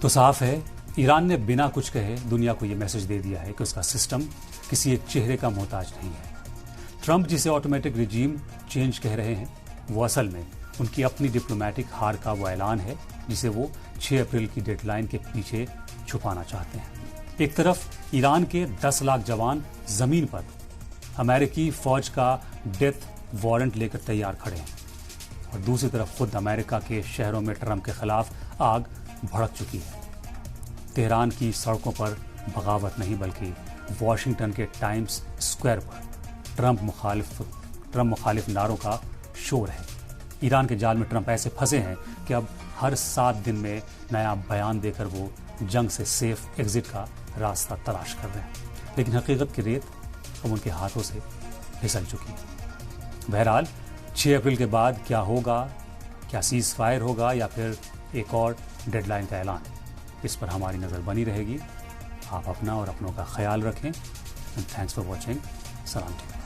तो साफ है, ईरान ने बिना कुछ कहे दुनिया को यह मैसेज दे दिया है कि उसका सिस्टम किसी एक चेहरे का मोहताज नहीं है। ट्रंप जिसे ऑटोमेटिक रिजीम चेंज कह रहे हैं, वो असल में उनकी अपनी डिप्लोमेटिक हार का वो ऐलान है जिसे वो 6 अप्रैल की डेडलाइन के पीछे छुपाना चाहते हैं। एक तरफ ईरान के 10 लाख जवान जमीन पर अमेरिकी फौज का डेथ वारंट लेकर तैयार खड़े हैं और दूसरी तरफ खुद अमेरिका के शहरों में ट्रंप के खिलाफ आग भड़क चुकी है। तेहरान की सड़कों पर बगावत नहीं बल्कि वॉशिंगटन के टाइम्स स्क्वायर पर ट्रंप मुखालिफ नारों का शोर है। ईरान के जाल में ट्रंप ऐसे फंसे हैं कि अब हर 7 दिन में नया बयान देकर वो जंग से सेफ एग्जिट का रास्ता तलाश कर रहे हैं, लेकिन हकीकत की रेत अब उनके हाथों से फिसल चुकी है। बहरहाल 6 अप्रैल के बाद क्या होगा, क्या सीज फायर होगा या फिर एक और डेडलाइन का ऐलान, इस पर हमारी नज़र बनी रहेगी। आप अपना और अपनों का ख्याल रखें। And thanks for watching. सलाम।